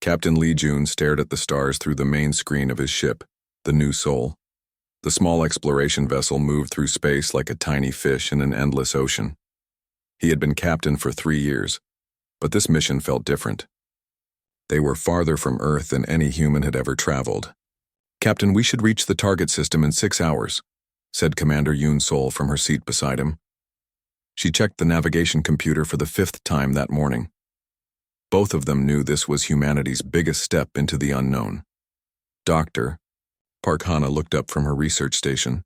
Captain Lee Jun stared at the stars through the main screen of his ship, the New Soul. The small exploration vessel moved through space like a tiny fish in an endless ocean. He had been captain for 3 years, but this mission felt different. They were farther from Earth than any human had ever traveled. "Captain, we should reach the target system in 6 hours," said Commander Yoon Sol from her seat beside him. She checked the navigation computer for the 5th time that morning. Both of them knew this was humanity's biggest step into the unknown. "Doctor," Park Hana looked up from her research station.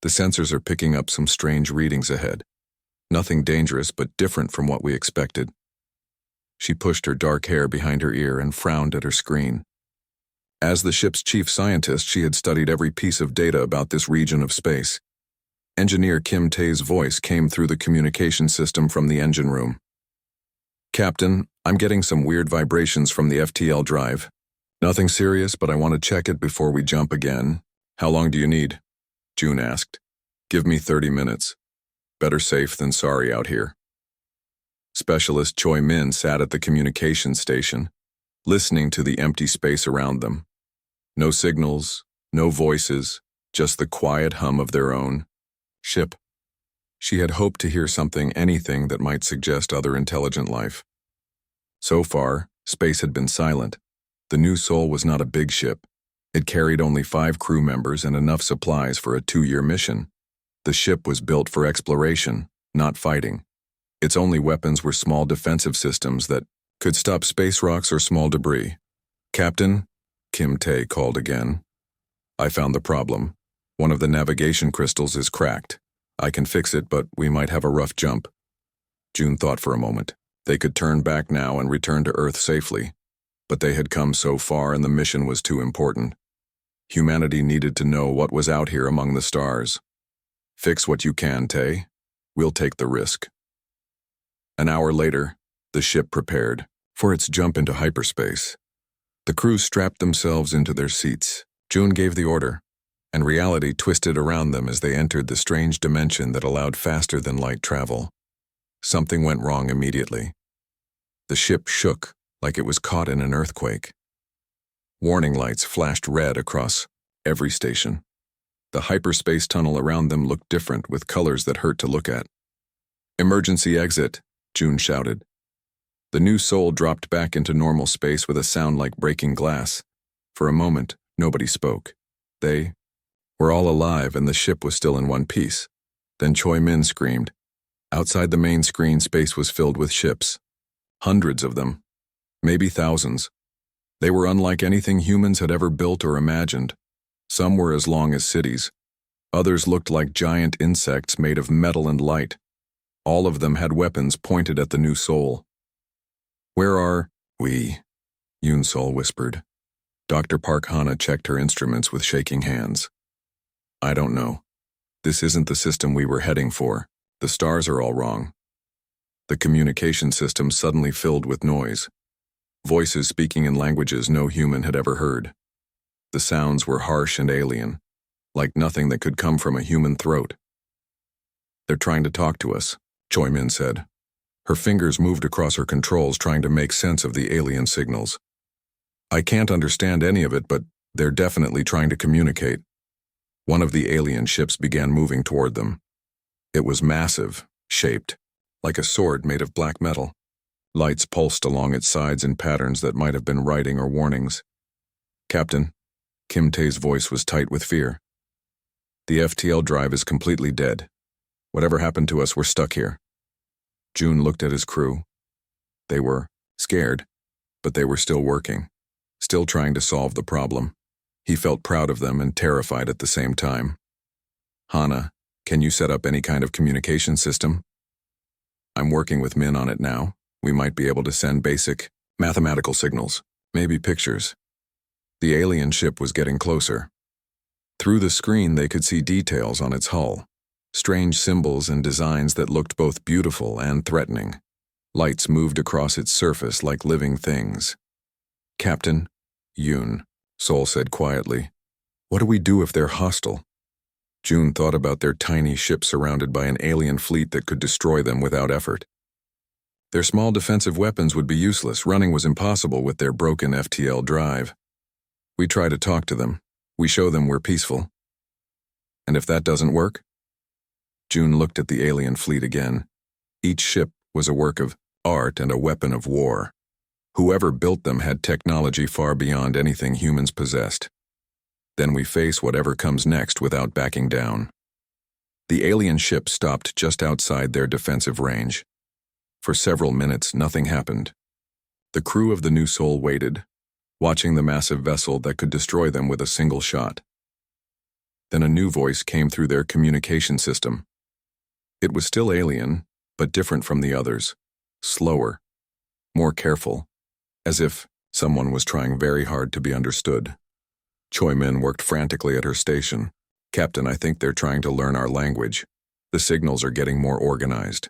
"The sensors are picking up some strange readings ahead. Nothing dangerous, but different from what we expected." She pushed her dark hair behind her ear and frowned at her screen. As the ship's chief scientist, she had studied every piece of data about this region of space. Engineer Kim Tae's voice came through the communication system from the engine room. "Captain, I'm getting some weird vibrations from the FTL drive. Nothing serious, but I want to check it before we jump again." "How long do you need?" June asked. "Give me 30 minutes. Better safe than sorry out here." Specialist Choi Min sat at the communications station, listening to the empty space around them. No signals, no voices, just the quiet hum of their own ship. She had hoped to hear anything that might suggest other intelligent life. So far, space had been silent. The New Soul was not a big ship. It carried only 5 crew members and enough supplies for a 2-year mission. The ship was built for exploration, not fighting. Its only weapons were small defensive systems that could stop space rocks or small debris. "Captain," Kim Tae called again. "I found the problem. One of the navigation crystals is cracked. I can fix it, but we might have a rough jump." June thought for a moment. They could turn back now and return to Earth safely. But they had come so far and the mission was too important. Humanity needed to know what was out here among the stars. "Fix what you can, Tae. We'll take the risk." An hour later, the ship prepared for its jump into hyperspace. The crew strapped themselves into their seats. June gave the order, and reality twisted around them as they entered the strange dimension that allowed faster-than-light travel. Something went wrong immediately. The ship shook like it was caught in an earthquake. Warning lights flashed red across every station. The hyperspace tunnel around them looked different, with colors that hurt to look at. "Emergency exit," June shouted. The New Soul dropped back into normal space with a sound like breaking glass. For a moment, nobody spoke. They were all alive and the ship was still in one piece. Then Choi Min screamed. Outside the main screen, space was filled with ships. Hundreds of them. Maybe thousands. They were unlike anything humans had ever built or imagined. Some were as long as cities. Others looked like giant insects made of metal and light. All of them had weapons pointed at the New Soul. "Where are we?" Yoon Sol whispered. Dr. Park Hana checked her instruments with shaking hands. "I don't know. This isn't the system we were heading for. The stars are all wrong." The communication system suddenly filled with noise. Voices speaking in languages no human had ever heard. The sounds were harsh and alien, like nothing that could come from a human throat. "They're trying to talk to us," Choi Min said. Her fingers moved across her controls, trying to make sense of the alien signals. "I can't understand any of it, but they're definitely trying to communicate." One of the alien ships began moving toward them. It was massive, shaped like a sword made of black metal. Lights pulsed along its sides in patterns that might have been writing or warnings. "Captain," Kim Tae's voice was tight with fear. "The FTL drive is completely dead. Whatever happened to us, we're stuck here." June looked at his crew. They were scared, but they were still working, still trying to solve the problem. He felt proud of them and terrified at the same time. "Hana, can you set up any kind of communication system?" "I'm working with Min on it now. We might be able to send basic mathematical signals, maybe pictures." The alien ship was getting closer. Through the screen they could see details on its hull, strange symbols and designs that looked both beautiful and threatening. Lights moved across its surface like living things. "Captain," Yoon Sol said quietly, "what do we do if they're hostile?" June thought about their tiny ship surrounded by an alien fleet that could destroy them without effort. Their small defensive weapons would be useless. Running was impossible with their broken FTL drive. We try to talk to them. We show them we're peaceful. And if that doesn't work? June looked at the alien fleet again. Each ship was a work of art and a weapon of war. Whoever built them had technology far beyond anything humans possessed. Then we face whatever comes next without backing down. The alien ship stopped just outside their defensive range. For several minutes, nothing happened. The crew of the New Soul waited, watching the massive vessel that could destroy them with a single shot. Then a new voice came through their communication system. It was still alien, but different from the others, slower, more careful, as if someone was trying very hard to be understood. Choi Min worked frantically at her station. "Captain, I think they're trying to learn our language. The signals are getting more organized.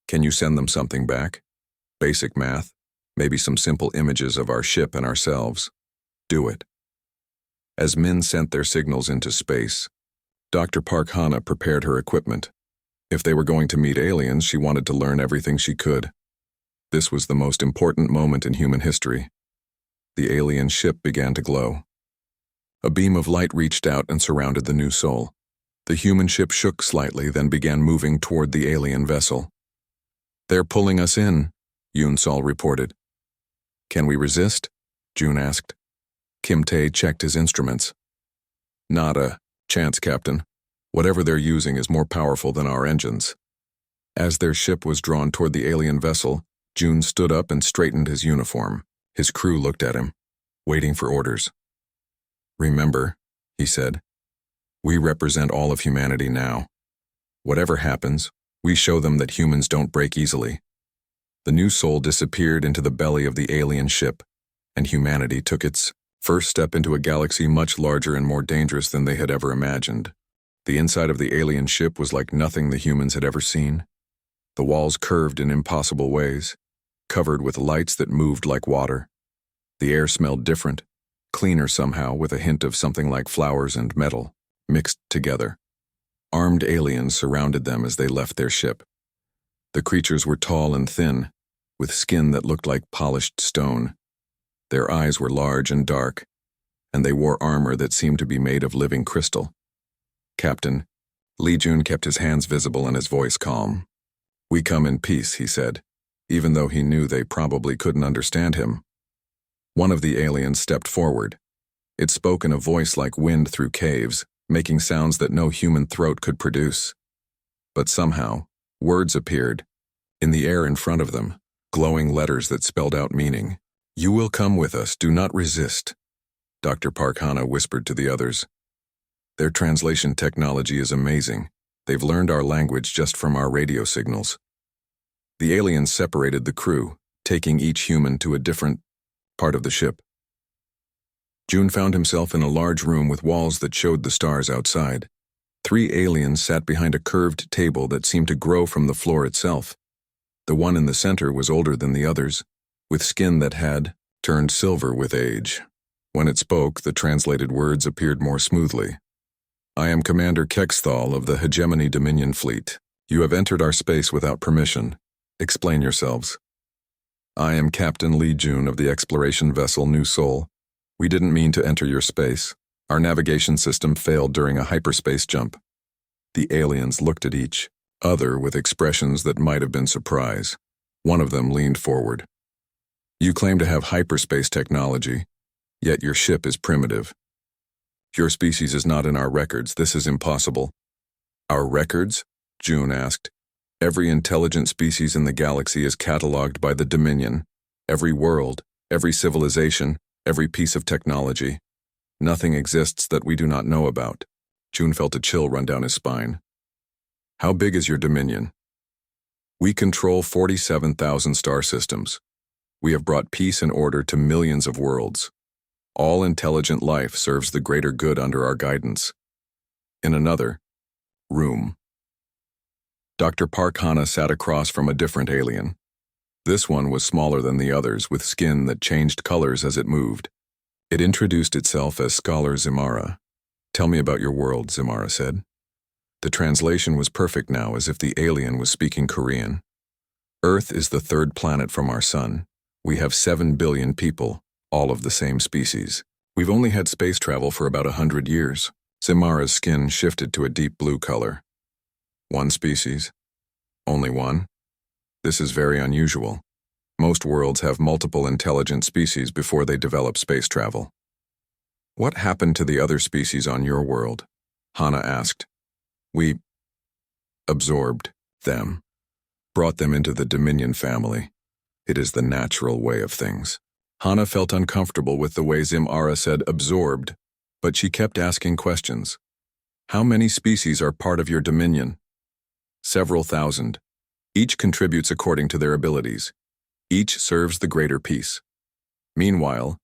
Can you send them something back? Basic math? Maybe some simple images of our ship and ourselves? Do it." As Min sent their signals into space, Dr. Park Hana prepared her equipment. If they were going to meet aliens, she wanted to learn everything she could. This was the most important moment in human history. The alien ship began to glow. A beam of light reached out and surrounded the New Soul. The human ship shook slightly, then began moving toward the alien vessel. "They're pulling us in," Yoon Sol reported. "Can we resist?" June asked. Kim Tae checked his instruments. "Not a chance, Captain. Whatever they're using is more powerful than our engines." As their ship was drawn toward the alien vessel, June stood up and straightened his uniform. His crew looked at him, waiting for orders. "Remember," he said, "we represent all of humanity now. Whatever happens, we show them that humans don't break easily." The New Soul disappeared into the belly of the alien ship, and humanity took its first step into a galaxy much larger and more dangerous than they had ever imagined. The inside of the alien ship was like nothing the humans had ever seen. The walls curved in impossible ways, covered with lights that moved like water. The air smelled different, cleaner somehow, with a hint of something like flowers and metal, mixed together. Armed aliens surrounded them as they left their ship. The creatures were tall and thin, with skin that looked like polished stone. Their eyes were large and dark, and they wore armor that seemed to be made of living crystal. "Captain," Lee Jun kept his hands visible and his voice calm. "We come in peace," he said, even though he knew they probably couldn't understand him. One of the aliens stepped forward. It spoke in a voice like wind through caves, making sounds that no human throat could produce. But somehow, words appeared, in the air in front of them, glowing letters that spelled out meaning. "You will come with us, do not resist," Dr. Park Hana whispered to the others. "Their translation technology is amazing. They've learned our language just from our radio signals." The aliens separated the crew, taking each human to a different part of the ship. June found himself in a large room with walls that showed the stars outside. 3 aliens sat behind a curved table that seemed to grow from the floor itself. The one in the center was older than the others, with skin that had turned silver with age. When it spoke, the translated words appeared more smoothly. "I am Commander Kexthal of the Hegemony Dominion Fleet. You have entered our space without permission. Explain yourselves." "I am Captain Lee Jun of the exploration vessel New Soul. We didn't mean to enter your space. Our navigation system failed during a hyperspace jump." The aliens looked at each other with expressions that might have been surprise. One of them leaned forward. "You claim to have hyperspace technology, yet your ship is primitive. Your species is not in our records. This is impossible." "Our records?" June asked. "Every intelligent species in the galaxy is catalogued by the Dominion. Every world, every civilization, every piece of technology. Nothing exists that we do not know about." June felt a chill run down his spine. "How big is your Dominion?" "We control 47,000 star systems. We have brought peace and order to millions of worlds. All intelligent life serves the greater good under our guidance." In another room, Dr. Park Hana sat across from a different alien. This one was smaller than the others, with skin that changed colors as it moved. It introduced itself as Scholar Zimara. "Tell me about your world," Zimara said. The translation was perfect now, as if the alien was speaking Korean. Earth is the third planet from our sun. We have 7 billion people, all of the same species. We've only had space travel for about 100 years. Zimara's skin shifted to a deep blue color. One species? Only one? This is very unusual. Most worlds have multiple intelligent species before they develop space travel. What happened to the other species on your world? Hana asked. We absorbed them, brought them into the Dominion family. It is the natural way of things. Hana felt uncomfortable with the way Zimara said absorbed, but she kept asking questions. How many species are part of your Dominion? Several thousand. Each contributes according to their abilities. Each serves the greater peace. Meanwhile,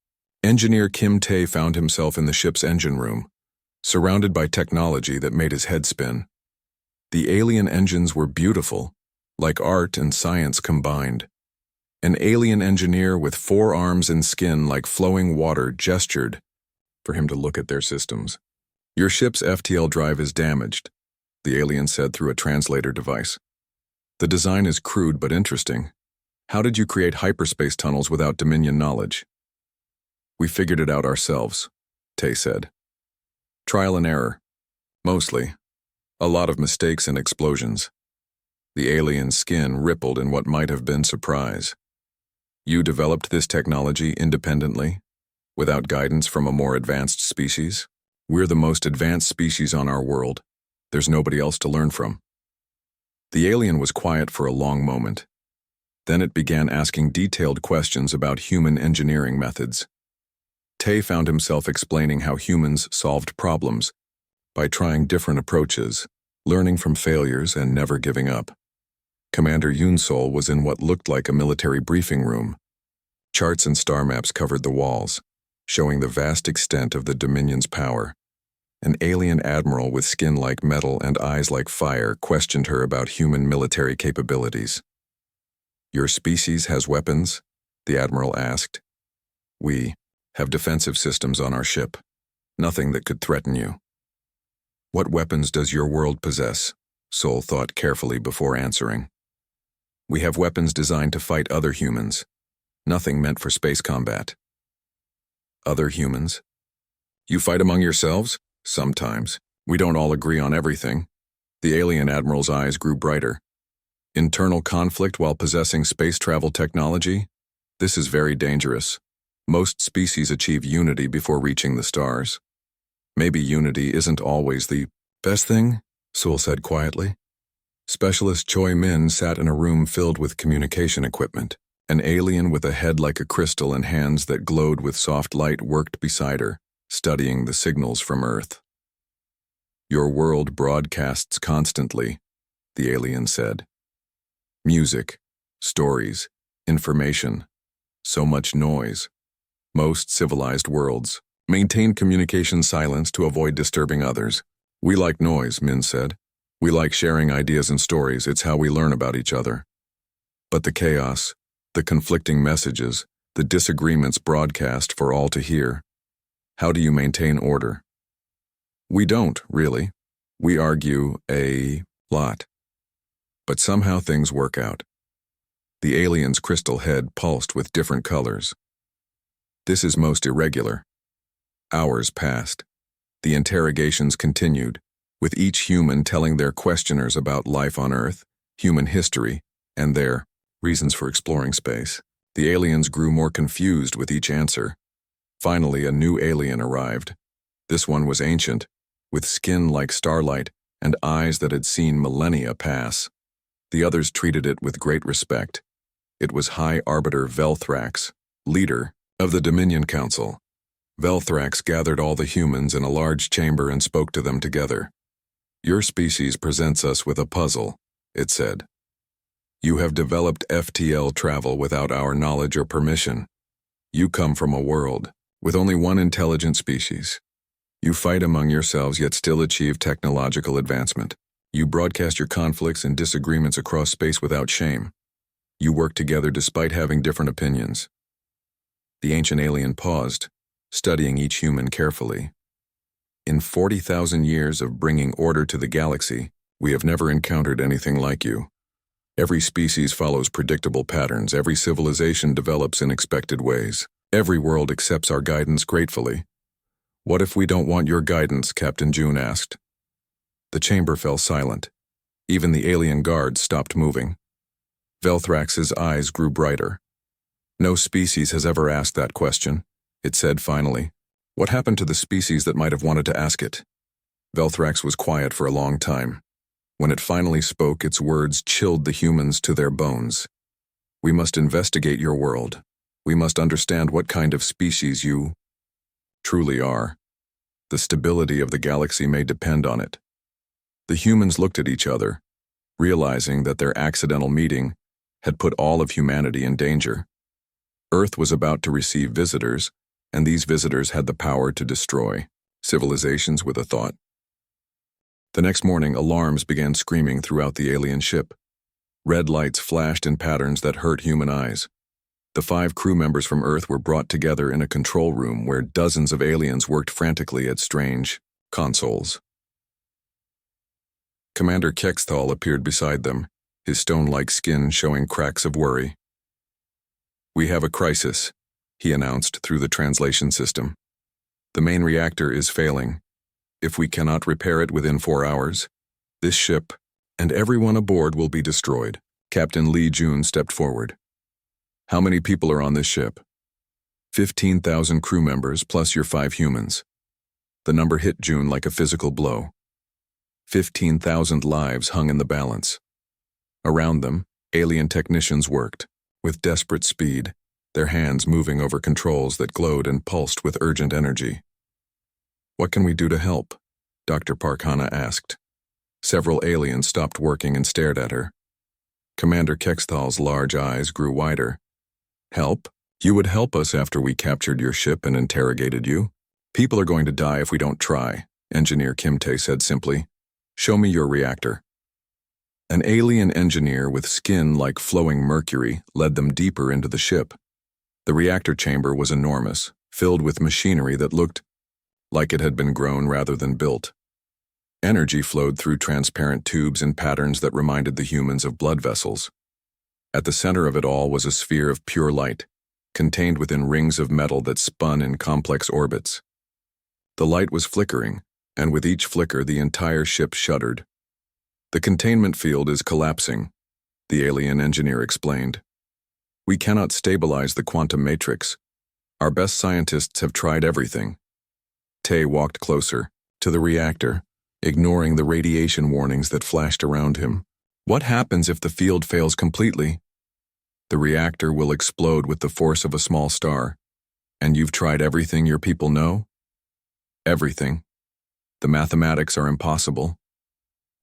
engineer Kim Tae found himself in the ship's engine room, surrounded by technology that made his head spin. The alien engines were beautiful, like art and science combined. An alien engineer with 4 arms and skin like flowing water gestured for him to look at their systems. Your ship's FTL drive is damaged, the alien said through a translator device. The design is crude but interesting. How did you create hyperspace tunnels without Dominion knowledge? We figured it out ourselves, Tae said. Trial and error. Mostly. A lot of mistakes and explosions. The alien's skin rippled in what might have been surprise. You developed this technology independently, without guidance from a more advanced species? We're the most advanced species on our world. There's nobody else to learn from. The alien was quiet for a long moment. Then it began asking detailed questions about human engineering methods. Tae found himself explaining how humans solved problems by trying different approaches, learning from failures and never giving up. Commander Yunsol was in what looked like a military briefing room. Charts and star maps covered the walls, showing the vast extent of the Dominion's power. An alien admiral with skin like metal and eyes like fire questioned her about human military capabilities. Your species has weapons? The admiral asked. We have defensive systems on our ship. Nothing that could threaten you. What weapons does your world possess? Sol thought carefully before answering. We have weapons designed to fight other humans. Nothing meant for space combat. Other humans? You fight among yourselves? Sometimes. We don't all agree on everything. The alien admiral's eyes grew brighter. Internal conflict while possessing space travel technology? This is very dangerous. Most species achieve unity before reaching the stars. Maybe unity isn't always the best thing, Sol said quietly. Specialist Choi Min sat in a room filled with communication equipment. An alien with a head like a crystal and hands that glowed with soft light worked beside her, studying the signals from Earth. Your world broadcasts constantly, the alien said. Music, stories, information, so much noise. Most civilized worlds maintain communication silence to avoid disturbing others. We like noise, Min said. We like sharing ideas and stories. It's how we learn about each other. But the chaos, the conflicting messages, the disagreements broadcast for all to hear. How do you maintain order? We don't, really. We argue a lot. But somehow things work out. The alien's crystal head pulsed with different colors. This is most irregular. Hours passed. The interrogations continued, with each human telling their questioners about life on Earth, human history, and their reasons for exploring space. The aliens grew more confused with each answer. Finally, a new alien arrived. This one was ancient, with skin like starlight and eyes that had seen millennia pass. The others treated it with great respect. It was High Arbiter Velthrax, leader of the Dominion Council. Velthrax gathered all the humans in a large chamber and spoke to them together. Your species presents us with a puzzle, it said. You have developed FTL travel without our knowledge or permission. You come from a world with only one intelligent species. You fight among yourselves yet still achieve technological advancement. You broadcast your conflicts and disagreements across space without shame. You work together despite having different opinions. The ancient alien paused, studying each human carefully. In 40,000 years of bringing order to the galaxy, we have never encountered anything like you. Every species follows predictable patterns. Every civilization develops in expected ways. Every world accepts our guidance gratefully. What if we don't want your guidance? Captain June asked. The chamber fell silent. Even the alien guards stopped moving. Velthrax's eyes grew brighter. No species has ever asked that question, it said finally. What happened to the species that might have wanted to ask it? Velthrax was quiet for a long time. When it finally spoke, its words chilled the humans to their bones. We must investigate your world. We must understand what kind of species you truly are. The stability of the galaxy may depend on it. The humans looked at each other, realizing that their accidental meeting had put all of humanity in danger. Earth was about to receive visitors, and these visitors had the power to destroy civilizations with a thought. The next morning, alarms began screaming throughout the alien ship. Red lights flashed in patterns that hurt human eyes. The 5 crew members from Earth were brought together in a control room where dozens of aliens worked frantically at strange consoles. Commander Kexthal appeared beside them, his stone-like skin showing cracks of worry. We have a crisis, he announced through the translation system. The main reactor is failing. If we cannot repair it within 4 hours, this ship and everyone aboard will be destroyed. Captain Lee Jun stepped forward. How many people are on this ship? 15,000 crew members plus your 5 humans. The number hit June like a physical blow. 15,000 lives hung in the balance. Around them, alien technicians worked, with desperate speed, their hands moving over controls that glowed and pulsed with urgent energy. What can we do to help? Dr. Parkhana asked. Several aliens stopped working and stared at her. Commander Kexthal's large eyes grew wider. Help? You would help us after we captured your ship and interrogated you? People are going to die if we don't try, Engineer Kimte said simply. Show me your reactor. An alien engineer with skin like flowing mercury led them deeper into the ship. The reactor chamber was enormous, filled with machinery that looked like it had been grown rather than built. Energy flowed through transparent tubes in patterns that reminded the humans of blood vessels. At the center of it all was a sphere of pure light, contained within rings of metal that spun in complex orbits. The light was flickering, and with each flicker the entire ship shuddered. The containment field is collapsing, the alien engineer explained. We cannot stabilize the quantum matrix. Our best scientists have tried everything. Tay walked closer, to the reactor, ignoring the radiation warnings that flashed around him. What happens if the field fails completely? The reactor will explode with the force of a small star. And you've tried everything your people know? Everything. The mathematics are impossible.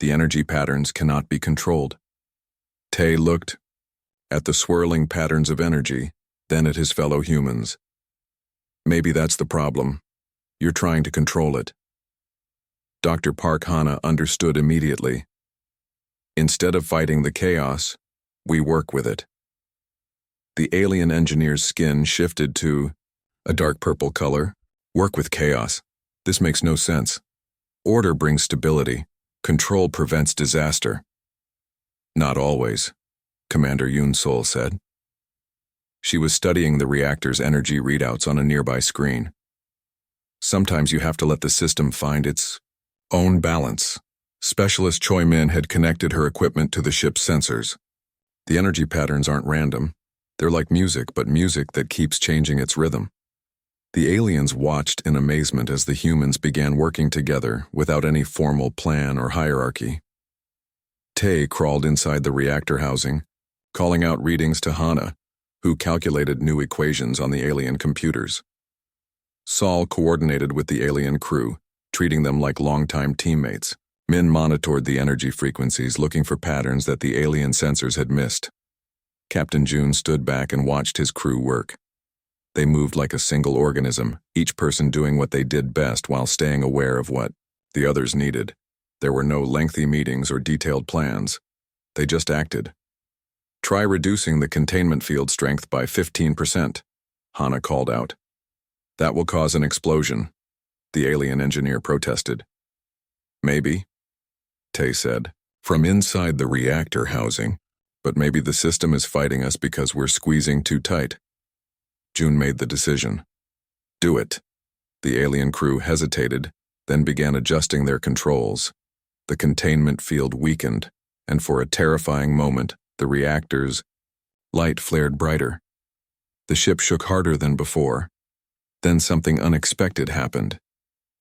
The energy patterns cannot be controlled. Tay looked at the swirling patterns of energy, then at his fellow humans. Maybe that's the problem. You're trying to control it. Dr. Parkhana understood immediately. Instead of fighting the chaos, we work with it. The alien engineer's skin shifted to a dark purple color. Work with chaos. This makes no sense. Order brings stability. Control prevents disaster. Not always, Commander Yoon-Sol said. She was studying the reactor's energy readouts on a nearby screen. Sometimes you have to let the system find its own balance. Specialist Choi Min had connected her equipment to the ship's sensors. The energy patterns aren't random. They're like music, but music that keeps changing its rhythm. The aliens watched in amazement as the humans began working together without any formal plan or hierarchy. Tay crawled inside the reactor housing, calling out readings to Hana, who calculated new equations on the alien computers. Saul coordinated with the alien crew, treating them like longtime teammates. Min monitored the energy frequencies, looking for patterns that the alien sensors had missed. Captain June stood back and watched his crew work. They moved like a single organism, each person doing what they did best while staying aware of what the others needed. There were no lengthy meetings or detailed plans. They just acted. Try reducing the containment field strength by 15%, Hana called out. That will cause an explosion, the alien engineer protested. Maybe, Tay said, from inside the reactor housing, but maybe the system is fighting us because we're squeezing too tight. June made the decision. Do it. The alien crew hesitated, then began adjusting their controls. The containment field weakened, and for a terrifying moment, the reactor's light flared brighter. The ship shook harder than before. Then something unexpected happened.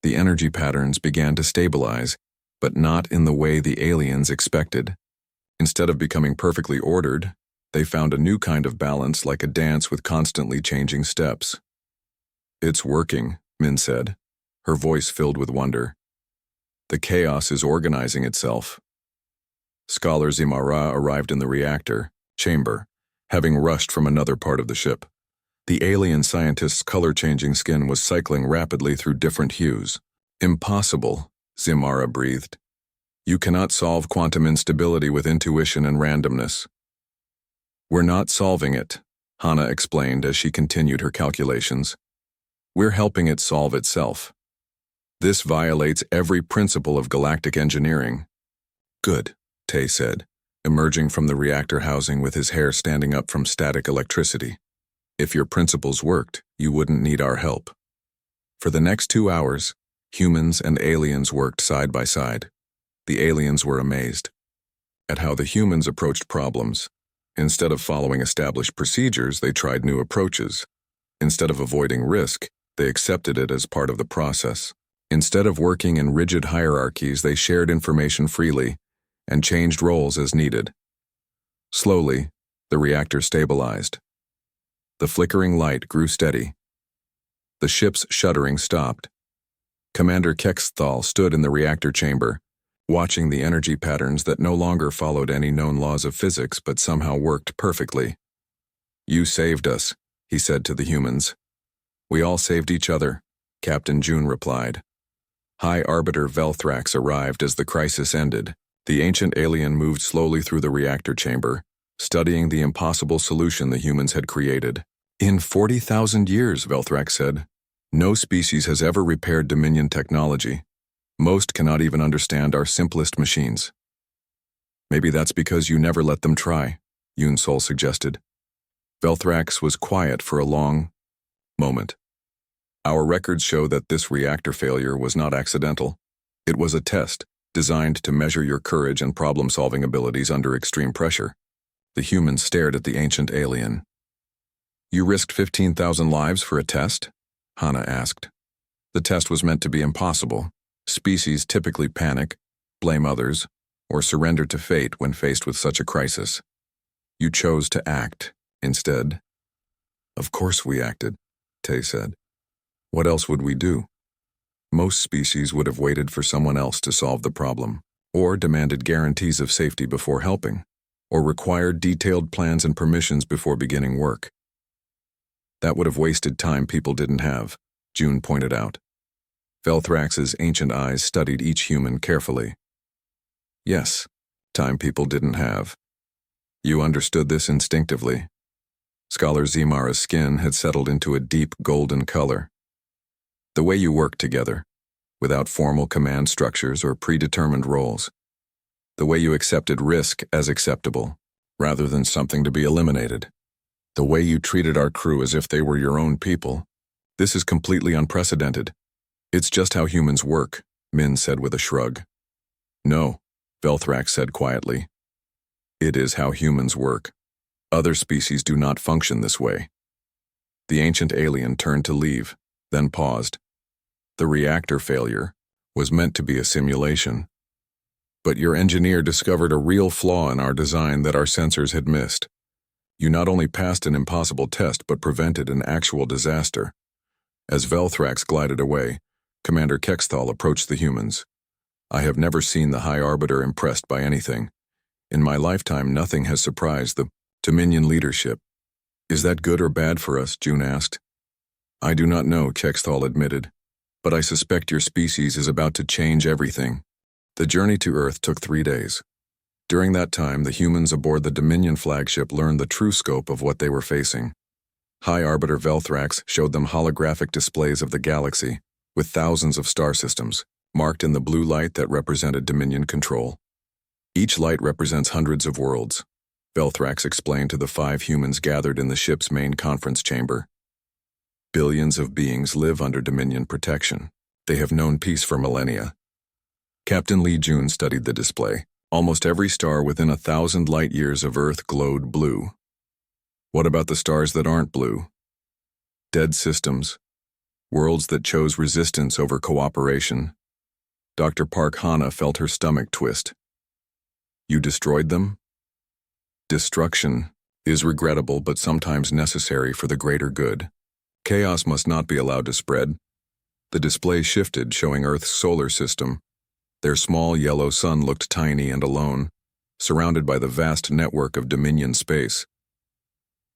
The energy patterns began to stabilize, but not in the way the aliens expected. Instead of becoming perfectly ordered, they found a new kind of balance, like a dance with constantly changing steps. It's working, Min said, her voice filled with wonder. The chaos is organizing itself. Scholar Zimara arrived in the reactor chamber, having rushed from another part of the ship. The alien scientist's color-changing skin was cycling rapidly through different hues. Impossible, Zimara breathed. You cannot solve quantum instability with intuition and randomness. We're not solving it, Hana explained as she continued her calculations. We're helping it solve itself. This violates every principle of galactic engineering. Good, Tay said, emerging from the reactor housing with his hair standing up from static electricity. If your principles worked, you wouldn't need our help. For the next 2 hours, humans and aliens worked side by side. The aliens were amazed at how the humans approached problems. Instead of following established procedures, they tried new approaches. Instead of avoiding risk, they accepted it as part of the process. Instead of working in rigid hierarchies, they shared information freely and changed roles as needed. Slowly, the reactor stabilized. The flickering light grew steady. The ship's shuddering stopped. Commander Kexthal stood in the reactor chamber, watching the energy patterns that no longer followed any known laws of physics but somehow worked perfectly. You saved us, he said to the humans. We all saved each other, Captain June replied. High Arbiter Velthrax arrived as the crisis ended. The ancient alien moved slowly through the reactor chamber, studying the impossible solution the humans had created. In 40,000 years, Velthrax said, no species has ever repaired Dominion technology. Most cannot even understand our simplest machines. Maybe that's because you never let them try, Yunsol suggested. Velthrax was quiet for a long moment. Our records show that this reactor failure was not accidental. It was a test, designed to measure your courage and problem-solving abilities under extreme pressure. The humans stared at the ancient alien. You risked 15,000 lives for a test? Hana asked. The test was meant to be impossible. Species typically panic, blame others, or surrender to fate when faced with such a crisis. You chose to act, instead. Of course we acted, Tay said. What else would we do? Most species would have waited for someone else to solve the problem, or demanded guarantees of safety before helping, or required detailed plans and permissions before beginning work. That would have wasted time people didn't have, June pointed out. Velthrax's ancient eyes studied each human carefully. Yes, time people didn't have. You understood this instinctively. Scholar Zimara's skin had settled into a deep golden color. The way you worked together, without formal command structures or predetermined roles. The way you accepted risk as acceptable, rather than something to be eliminated. The way you treated our crew as if they were your own people. This is completely unprecedented. It's just how humans work, Min said with a shrug. No, Velthrax said quietly. It is how humans work. Other species do not function this way. The ancient alien turned to leave, then paused. The reactor failure was meant to be a simulation. But your engineer discovered a real flaw in our design that our sensors had missed. You not only passed an impossible test but prevented an actual disaster. As Velthrax glided away, Commander Kexthal approached the humans. I have never seen the High Arbiter impressed by anything. In my lifetime, nothing has surprised the Dominion leadership. Is that good or bad for us? June asked. I do not know, Kexthal admitted. But I suspect your species is about to change everything. The journey to Earth took 3 days. During that time, the humans aboard the Dominion flagship learned the true scope of what they were facing. High Arbiter Velthrax showed them holographic displays of the galaxy, with thousands of star systems, marked in the blue light that represented Dominion control. Each light represents hundreds of worlds. Velthrax explained to the 5 humans gathered in the ship's main conference chamber. Billions of beings live under Dominion protection. They have known peace for millennia. Captain Lee Jun studied the display. Almost every star within 1,000 light-years of Earth glowed blue. What about the stars that aren't blue? Dead systems. Worlds that chose resistance over cooperation. Dr. Park Hana felt her stomach twist. You destroyed them? Destruction is regrettable but sometimes necessary for the greater good. Chaos must not be allowed to spread. The display shifted, showing Earth's solar system. Their small yellow sun looked tiny and alone, surrounded by the vast network of Dominion space.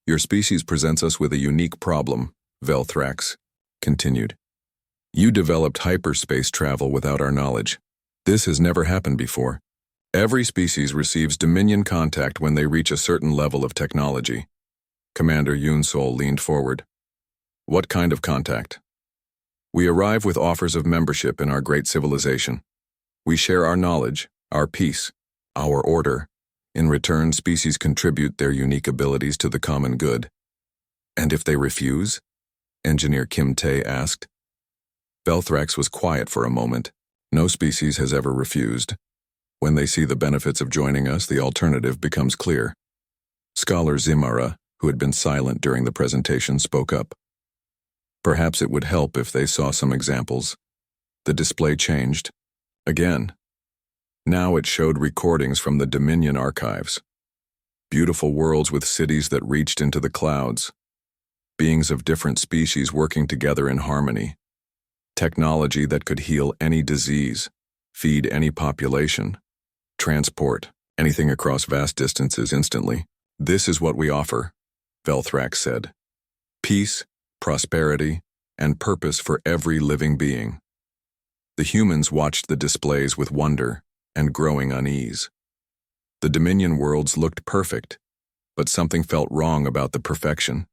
Your species presents us with a unique problem, Velthrax continued. You developed hyperspace travel without our knowledge. This has never happened before. Every species receives Dominion contact when they reach a certain level of technology. Commander Yunsol leaned forward. What kind of contact? We arrive with offers of membership in our great civilization. We share our knowledge, our peace, our order. In return, species contribute their unique abilities to the common good. And if they refuse? Engineer Kim Tae asked. Velthrax was quiet for a moment. No species has ever refused. When they see the benefits of joining us, the alternative becomes clear. Scholar Zimara, who had been silent during the presentation, spoke up. Perhaps it would help if they saw some examples. The display changed. Again. Now it showed recordings from the Dominion archives. Beautiful worlds with cities that reached into the clouds. Beings of different species working together in harmony. Technology that could heal any disease, feed any population, transport anything across vast distances instantly. This is what we offer, Velthrax said. Peace, prosperity, and purpose for every living being. The humans watched the displays with wonder and growing unease. The Dominion worlds looked perfect, but something felt wrong about the perfection.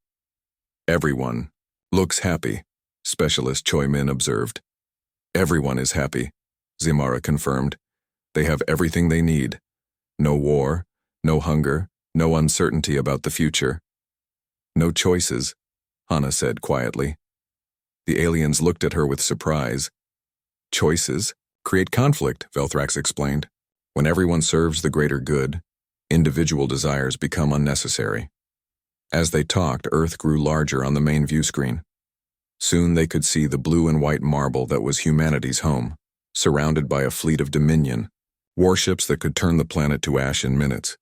Everyone looks happy, Specialist Choi Min observed. Everyone is happy, Zimara confirmed. They have everything they need. No war, no hunger, no uncertainty about the future. No choices, Hana said quietly. The aliens looked at her with surprise. Choices create conflict, Velthrax explained. When everyone serves the greater good, individual desires become unnecessary. As they talked, Earth grew larger on the main view screen. Soon they could see the blue and white marble that was humanity's home, surrounded by a fleet of Dominion, warships that could turn the planet to ash in minutes.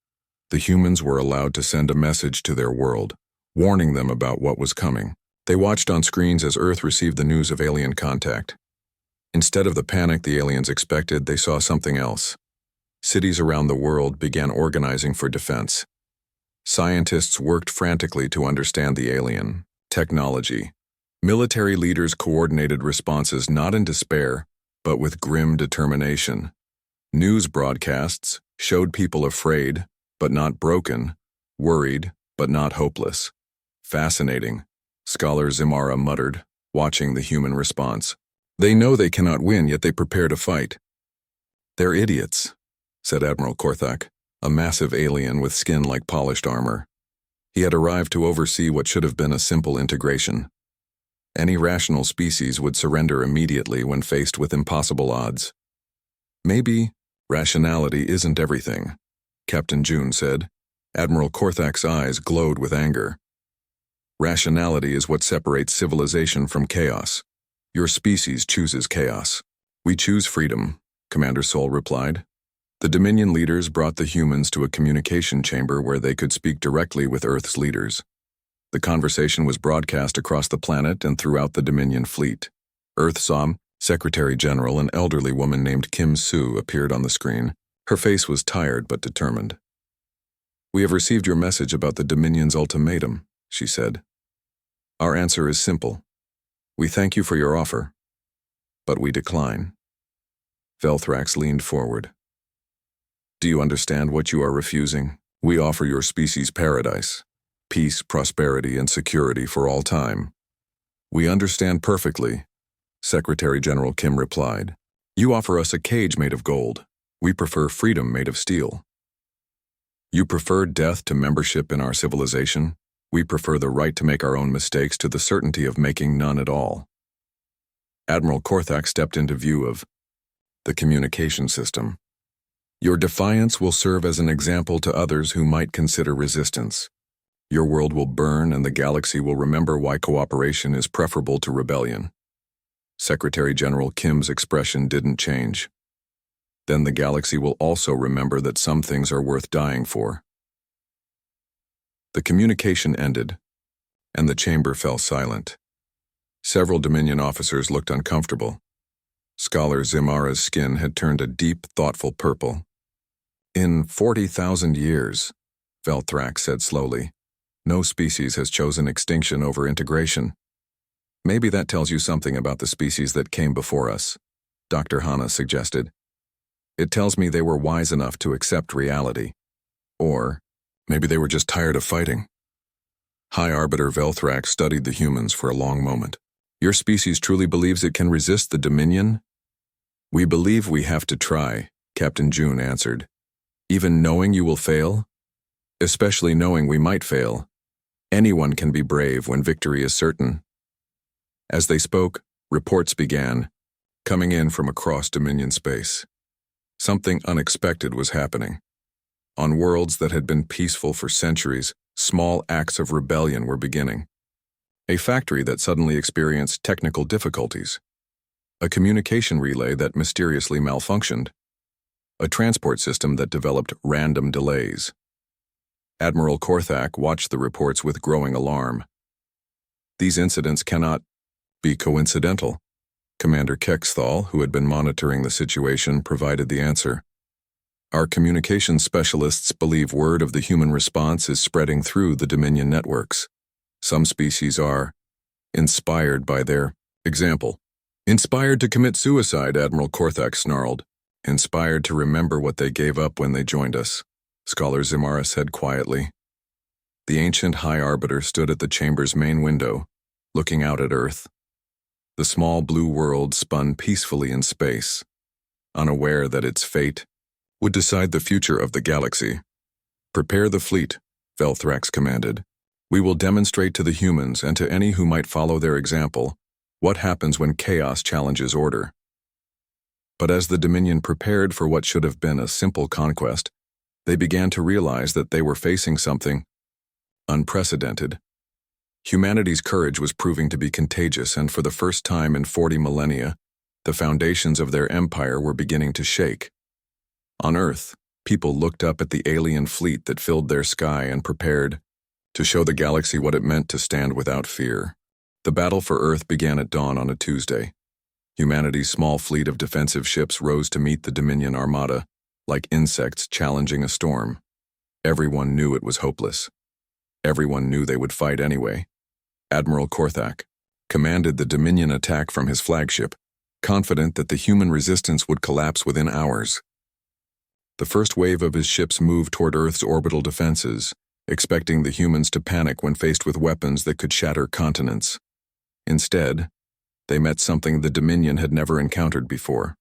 The humans were allowed to send a message to their world, warning them about what was coming. They watched on screens as Earth received the news of alien contact. Instead of the panic the aliens expected, they saw something else. Cities around the world began organizing for defense. Scientists worked frantically to understand the alien technology. Military leaders coordinated responses not in despair, but with grim determination. News broadcasts showed people afraid, but not broken, worried, but not hopeless. Fascinating, Scholar Zimara muttered, watching the human response. They know they cannot win, yet they prepare to fight. They're idiots, said Admiral Korthak, a massive alien with skin like polished armor. He had arrived to oversee what should have been a simple integration. Any rational species would surrender immediately when faced with impossible odds. Maybe rationality isn't everything, Captain June said. Admiral Korthak's eyes glowed with anger. Rationality is what separates civilization from chaos. Your species chooses chaos. We choose freedom, Commander Sol replied. The Dominion leaders brought the humans to a communication chamber where they could speak directly with Earth's leaders. The conversation was broadcast across the planet and throughout the Dominion fleet. Earth saw Secretary General, an elderly woman named Kim Soo, appeared on the screen. Her face was tired but determined. We have received your message about the Dominion's ultimatum, she said. Our answer is simple. We thank you for your offer, but we decline. Velthrax leaned forward. Do you understand what you are refusing? We offer your species paradise. Peace, prosperity, and security for all time. We understand perfectly, Secretary General Kim replied. You offer us a cage made of gold. We prefer freedom made of steel. You prefer death to membership in our civilization? We prefer the right to make our own mistakes to the certainty of making none at all. Admiral Korthak stepped into view of the communication system. Your defiance will serve as an example to others who might consider resistance. Your world will burn and the galaxy will remember why cooperation is preferable to rebellion. Secretary General Kim's expression didn't change. Then the galaxy will also remember that some things are worth dying for. The communication ended, and the chamber fell silent. Several Dominion officers looked uncomfortable. Scholar Zimara's skin had turned a deep, thoughtful purple. In 40,000 years, Velthrak said slowly, no species has chosen extinction over integration. Maybe that tells you something about the species that came before us, Dr. Hanna suggested. It tells me they were wise enough to accept reality. Or maybe they were just tired of fighting. High Arbiter Velthrak studied the humans for a long moment. Your species truly believes it can resist the Dominion? We believe we have to try, Captain June answered. Even knowing you will fail? Especially knowing we might fail. Anyone can be brave when victory is certain. As they spoke, reports began, coming in from across Dominion space. Something unexpected was happening. On worlds that had been peaceful for centuries, small acts of rebellion were beginning. A factory that suddenly experienced technical difficulties. A communication relay that mysteriously malfunctioned. A transport system that developed random delays. Admiral Korthak watched the reports with growing alarm. These incidents cannot be coincidental. Commander Kexthal, who had been monitoring the situation, provided the answer. Our communications specialists believe word of the human response is spreading through the Dominion networks. Some species are inspired by their example. Inspired to commit suicide, Admiral Korthak snarled. Inspired to remember what they gave up when they joined us, Scholar Zimara said quietly. The ancient High Arbiter stood at the chamber's main window, looking out at Earth. The small blue world spun peacefully in space, unaware that its fate would decide the future of the galaxy. Prepare the fleet, Velthrax commanded. We will demonstrate to the humans and to any who might follow their example what happens when chaos challenges order. But as the Dominion prepared for what should have been a simple conquest, they began to realize that they were facing something unprecedented. Humanity's courage was proving to be contagious, and for the first time in 40 millennia, the foundations of their empire were beginning to shake. On Earth, people looked up at the alien fleet that filled their sky and prepared to show the galaxy what it meant to stand without fear. The battle for Earth began at dawn on a Tuesday. Humanity's small fleet of defensive ships rose to meet the Dominion armada, like insects challenging a storm. Everyone knew it was hopeless. Everyone knew they would fight anyway. Admiral Korthak commanded the Dominion attack from his flagship, confident that the human resistance would collapse within hours. The first wave of his ships moved toward Earth's orbital defenses, expecting the humans to panic when faced with weapons that could shatter continents. Instead, they met something the Dominion had never encountered before.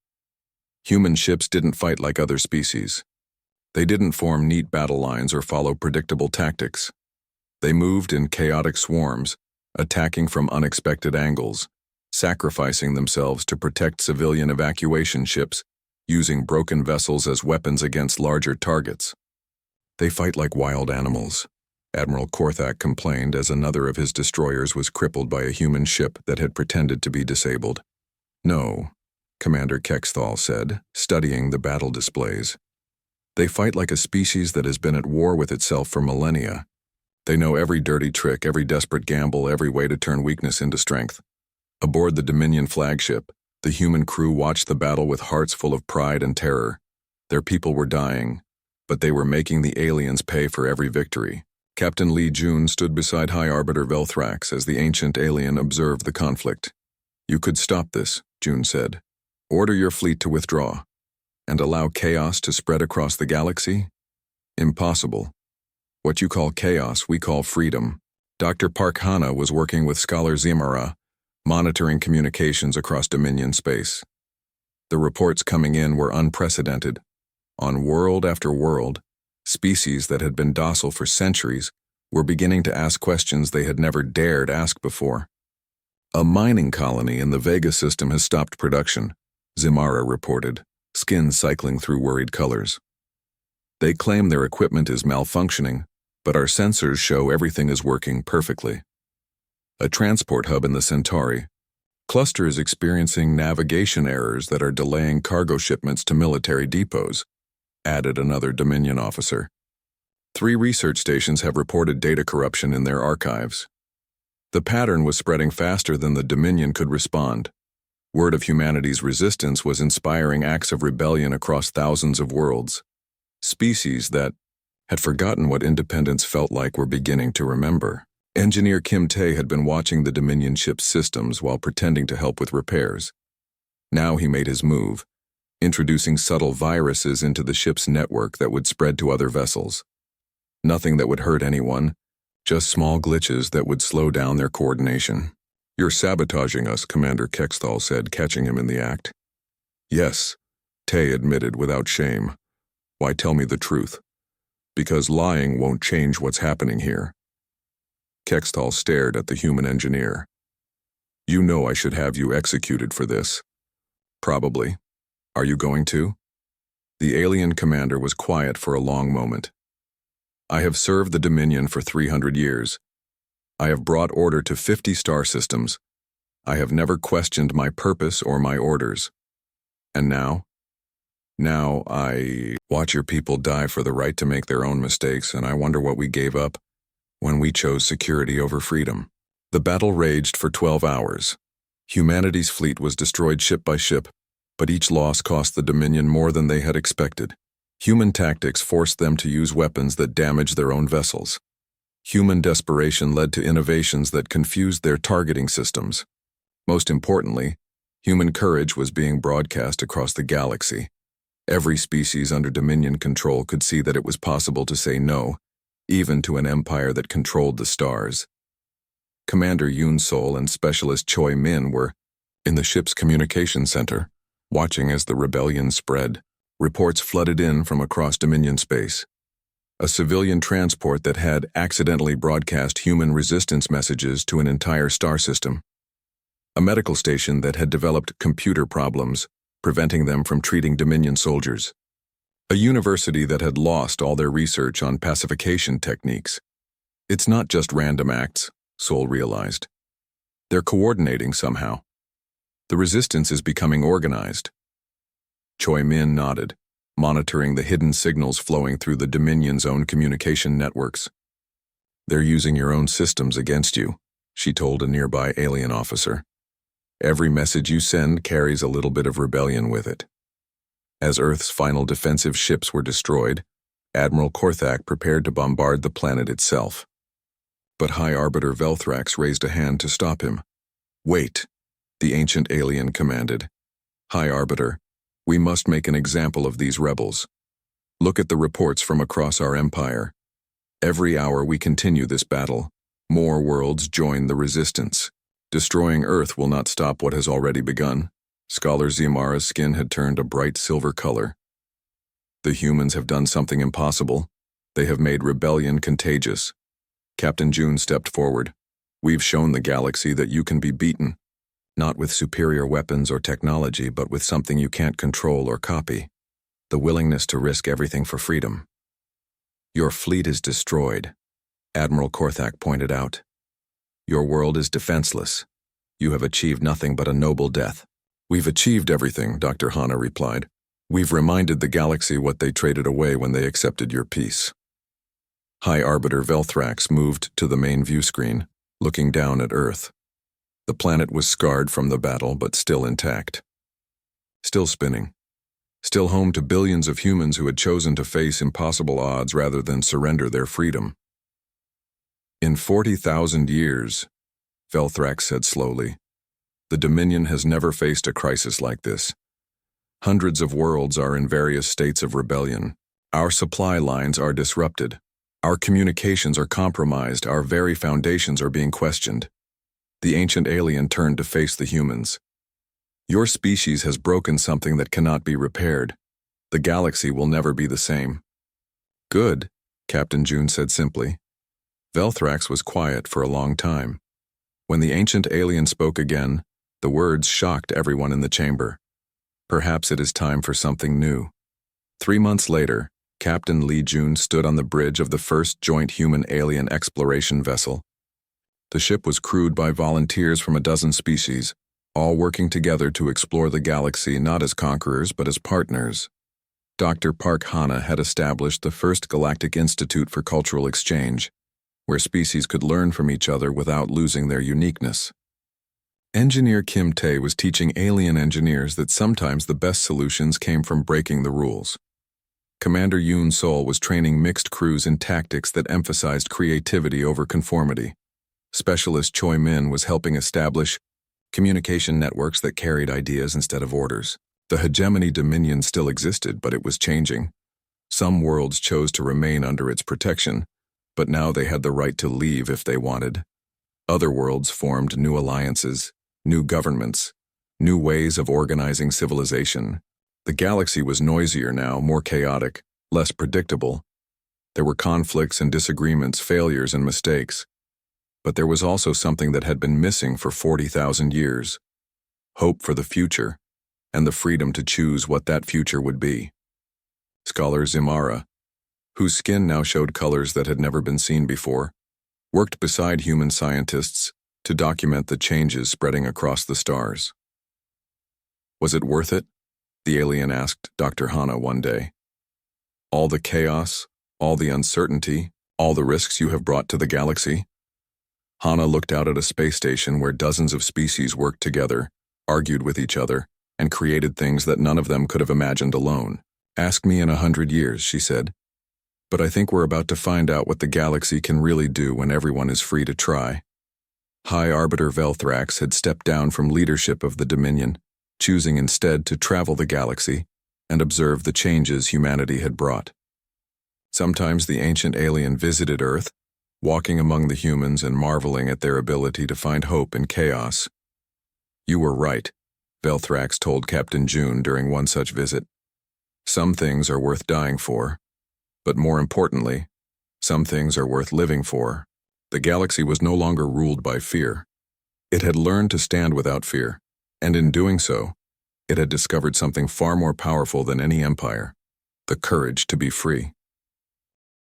Human ships didn't fight like other species. They didn't form neat battle lines or follow predictable tactics. They moved in chaotic swarms, attacking from unexpected angles, sacrificing themselves to protect civilian evacuation ships, using broken vessels as weapons against larger targets. They fight like wild animals, Admiral Korthak complained as another of his destroyers was crippled by a human ship that had pretended to be disabled. No, Commander Kexthal said, studying the battle displays. They fight like a species that has been at war with itself for millennia. They know every dirty trick, every desperate gamble, every way to turn weakness into strength. Aboard the Dominion flagship, the human crew watched the battle with hearts full of pride and terror. Their people were dying, but they were making the aliens pay for every victory. Captain Lee Jun stood beside High Arbiter Velthrax as the ancient alien observed the conflict. You could stop this, Jun said. Order your fleet to withdraw. And allow chaos to spread across the galaxy? Impossible. What you call chaos, we call freedom. Dr. Park Hanna was working with Scholar Zimara, monitoring communications across Dominion space. The reports coming in were unprecedented. On world after world, Species that had been docile for centuries were beginning to ask questions they had never dared ask before. A mining colony in the Vega system has stopped production, Zimara reported, skin cycling through worried colors. They claim their equipment is malfunctioning, but our sensors show everything is working perfectly. A transport hub in the Centauri cluster is experiencing navigation errors that are delaying cargo shipments to military depots, added another Dominion officer. 3 research stations have reported data corruption in their archives. The pattern was spreading faster than the Dominion could respond. Word of humanity's resistance was inspiring acts of rebellion across thousands of worlds. Species that had forgotten what independence felt like were beginning to remember. Engineer Kim Tae had been watching the Dominion ship's systems while pretending to help with repairs. Now he made his move, introducing subtle viruses into the ship's network that would spread to other vessels. Nothing that would hurt anyone, just small glitches that would slow down their coordination. "You're sabotaging us," Commander Kexthal said, catching him in the act. "Yes," Tae admitted without shame. "Why tell me the truth? Because lying won't change what's happening here." Kexthal stared at the human engineer. "You know I should have you executed for this." "Probably. Are you going to?" The alien commander was quiet for a long moment. "I have served the Dominion for 300 years. I have brought order to 50 star systems. I have never questioned my purpose or my orders. And now? Now I watch your people die for the right to make their own mistakes, and I wonder what we gave up when we chose security over freedom." The battle raged for 12 hours. Humanity's fleet was destroyed ship by ship, but each loss cost the Dominion more than they had expected. Human tactics forced them to use weapons that damaged their own vessels. Human desperation led to innovations that confused their targeting systems. Most importantly, human courage was being broadcast across the galaxy. Every species under Dominion control could see that it was possible to say no, even to an empire that controlled the stars. Commander Yoon Sol and Specialist Choi Min were in the ship's communication center, watching as the rebellion spread. Reports flooded in from across Dominion space. A civilian transport that had accidentally broadcast human resistance messages to an entire star system. A medical station that had developed computer problems, preventing them from treating Dominion soldiers. A university that had lost all their research on pacification techniques. It's not just random acts, Sol realized. They're coordinating somehow. The resistance is becoming organized. Choi Min nodded, monitoring the hidden signals flowing through the Dominion's own communication networks. "They're using your own systems against you," she told a nearby alien officer. "Every message you send carries a little bit of rebellion with it." As Earth's final defensive ships were destroyed, Admiral Korthak prepared to bombard the planet itself. But High Arbiter Velthrax raised a hand to stop him. "Wait," the ancient alien commanded. "High Arbiter, we must make an example of these rebels. Look at the reports from across our empire. Every hour we continue this battle, more worlds join the resistance. Destroying Earth will not stop what has already begun." Scholar Zimara's skin had turned a bright silver color. "The humans have done something impossible. They have made rebellion contagious." Captain June stepped forward. "We've shown the galaxy that you can be beaten. Not with superior weapons or technology, but with something you can't control or copy. The willingness to risk everything for freedom." "Your fleet is destroyed," Admiral Korthak pointed out. "Your world is defenseless. You have achieved nothing but a noble death." "We've achieved everything," Dr. Hanna replied. "We've reminded the galaxy what they traded away when they accepted your peace." High Arbiter Velthrax moved to the main view screen, looking down at Earth. The planet was scarred from the battle, but still intact. Still spinning. Still home to billions of humans who had chosen to face impossible odds rather than surrender their freedom. "In 40,000 years," Velthrax said slowly, "the Dominion has never faced a crisis like this. Hundreds of worlds are in various states of rebellion. Our supply lines are disrupted. Our communications are compromised. Our very foundations are being questioned." The ancient alien turned to face the humans. "Your species has broken something that cannot be repaired. The galaxy will never be the same." Good, Captain June said simply. Velthrax was quiet for a long time. When the ancient alien spoke again, the words shocked everyone in the chamber. Perhaps it is time for something new. 3 months later, Captain Lee Jun stood on the bridge of the first joint human-alien exploration vessel. The ship was crewed by volunteers from a dozen species, all working together to explore the galaxy not as conquerors but as partners. Dr. Park Hana had established the first Galactic Institute for Cultural Exchange, where species could learn from each other without losing their uniqueness. Engineer Kim Tae was teaching alien engineers that sometimes the best solutions came from breaking the rules. Commander Yoon Sol was training mixed crews in tactics that emphasized creativity over conformity. Specialist Choi Min was helping establish communication networks that carried ideas instead of orders. The hegemony dominion still existed, but it was changing. Some worlds chose to remain under its protection, but now they had the right to leave if they wanted. Other worlds formed new alliances, new governments, new ways of organizing civilization. The galaxy was noisier now, more chaotic, less predictable. There were conflicts and disagreements, failures and mistakes. But there was also something that had been missing for 40,000 years. Hope for the future, and the freedom to choose what that future would be. Scholar Zimara, whose skin now showed colors that had never been seen before, worked beside human scientists to document the changes spreading across the stars. Was it worth it? The alien asked Dr. Hana one day. All the chaos, all the uncertainty, all the risks you have brought to the galaxy? Hana looked out at a space station where dozens of species worked together, argued with each other, and created things that none of them could have imagined alone. Ask me in 100 years, she said. But I think we're about to find out what the galaxy can really do when everyone is free to try. High Arbiter Velthrax had stepped down from leadership of the Dominion, choosing instead to travel the galaxy and observe the changes humanity had brought. Sometimes the ancient alien visited Earth, walking among the humans and marveling at their ability to find hope in chaos. You were right, Velthrax told Captain June during one such visit. Some things are worth dying for, but more importantly, some things are worth living for. The galaxy was no longer ruled by fear. It had learned to stand without fear, and in doing so, it had discovered something far more powerful than any empire: the courage to be free.